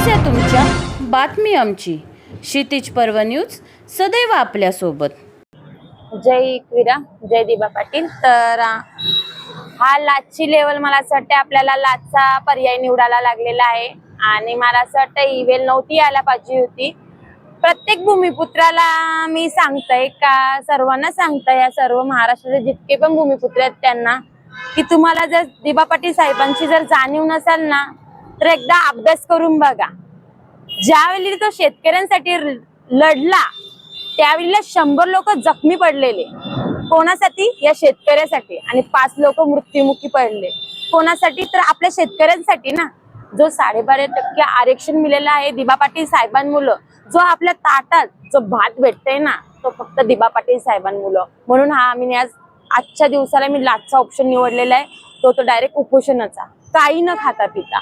समस्या तुमच्या, बातमी आमची. क्षितिज पर्व न्यूज सदैव आपल्यासोबत. जय एकविरा, जय दिबा पाटील. तर हा लाचची लेवल मला असं वाटतं आपल्याला लाचचा पर्याय निवडायला लागलेला आहे आणि मला असं वाटतं इवेल नव्हती यायला पाहिजे होती. प्रत्येक भूमिपुत्राला मी सांगते का सर्वांना सांगते, या सर्व महाराष्ट्राचे जितके पण भूमिपुत्र आहेत त्यांना, की तुम्हाला जर दिबा पाटील साहेबांची जर जाणीव नसेल ना तर एकदा अभ्यास करून बघा. ज्यावेळी तो शेतकऱ्यांसाठी लढला त्यावेळेला 100 लोक जखमी पडलेले. कोणासाठी? या शेतकऱ्यासाठी. आणि 5 लोक मृत्युमुखी पडले. कोणासाठी? तर आपल्या शेतकऱ्यांसाठी ना. जो 12.5% आरक्षण मिळालेलं आहे दिबा पाटील साहेबांमुळे, जो आपल्या ताटात जो भात भेटतोय ना तो फक्त दिबा पाटील साहेबांमुळे. म्हणून हा आम्ही आज आजच्या दिवसाला मी लाचचा ऑप्शन निवडलेला आहे. तो डायरेक्ट उपोषणाचा, काही न खाता पिता.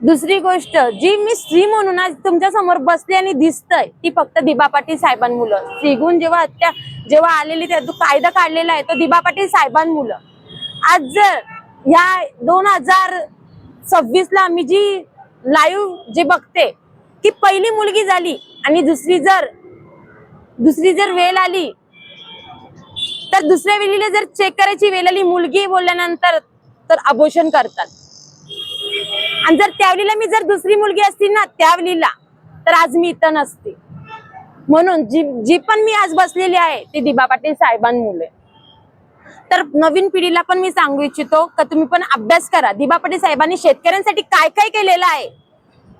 दुसरी गोष्ट, जी मी स्त्री म्हणून आज तुमच्या समोर बसली आणि दिसतय ती फक्त दिबा पाटील साहेबांमुळे. स्त्रीगुण जेव्हा आलेली तो कायदा काढलेला आहे तो दिबा पाटील साहेबांमुळे. आज जर या 2026 ला मी जी लाईव्ह जे बघते की पहिली मुलगी झाली आणि दुसरी जर वेळ आली तर दुसऱ्या वेळेला जर चेक करायची वेळ आली, मुलगी बोलल्यानंतर तर अबॉर्शन करतात. आणि जर त्यावेळेला मी जर दुसरी मुलगी असती ना त्यावेळेला तर आज मी इथं नसते. म्हणून जी पण मी आज बसलेली आहे ती दिबा पाटील साहेबांमुळे. तर नवीन पिढीला पण मी सांगू इच्छितो की तुम्ही पण अभ्यास करा. दिबा पाटील साहेबांनी शेतकऱ्यांसाठी काय काय केलेलं आहे,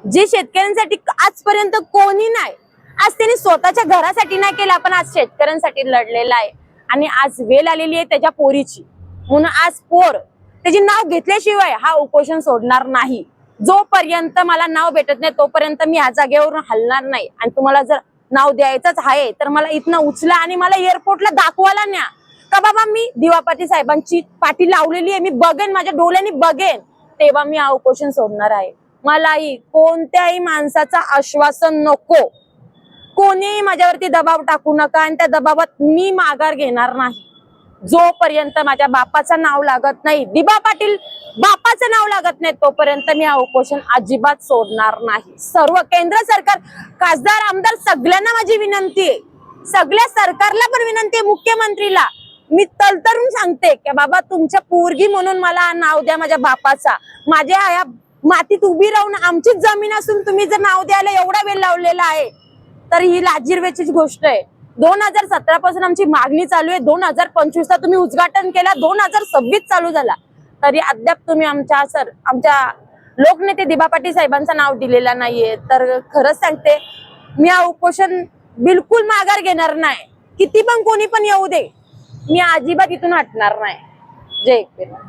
जे शेतकऱ्यांसाठी आजपर्यंत कोणी नाही. आज त्यांनी स्वतःच्या घरासाठी नाही केलं, पण आज शेतकऱ्यांसाठी लढलेला आहे. आणि आज वेळ आलेली आहे त्याच्या पोरीची. म्हणून आज पोर त्याचे नाव घेतल्याशिवाय हा उपोषण सोडणार नाही. जोपर्यंत मला नाव भेटत नाही तोपर्यंत मी या जागेवरून हलणार नाही. आणि तुम्हाला जर नाव द्यायचंच आहे तर मला इथनं उचला आणि मला एअरपोर्टला दाखवायला न्या का बाबा मी दिबा पाटील साहेबांची पाठी लावलेली आहे. मी बघेन, माझ्या डोळ्यांनी बघेन, तेव्हा मी हा उपोषण सोडणार आहे. मलाही कोणत्याही माणसाचं आश्वासन नको, कोणीही माझ्यावरती दबाव टाकू नका. आणि त्या दबावात मी माघार घेणार नाही. जोपर्यंत माझ्या बापाचं नाव लागत नाही, दिबा पाटील बापाचं नाव लागत नाही, तोपर्यंत मी हा उपोषण अजिबात सोडणार नाही. सर्व केंद्र सरकार, खासदार, आमदार सगळ्यांना माझी विनंती आहे, सगळ्या सरकारला पण विनंती आहे, मुख्यमंत्रीला मी तलतरून सांगते की बाबा तुमच्या पोरगी म्हणून मला नाव द्या माझ्या बापाचा. माझ्या या मातीत उभी राहून आमचीच जमीन असून तुम्ही जर नाव द्यायला एवढा वेळ लावलेला आहे तर ही लाजिरवाणीची गोष्ट आहे. 2017 पासून आमची मागणी चालू आहे. 2025 ला तुम्ही उद्घाटन केला, 2026 चालू झाला तरी अद्याप तुम्ही आमच्या लोकनेते दिबा पाटील साहेबांचं नाव दिलेलं नाहीये. तर खरंच सांगते मी हा उपोषण बिलकुल माघार घेणार नाही. किती पण कोणी पण येऊ दे, मी अजिबात इथून हटणार नाही. जय एकविरा.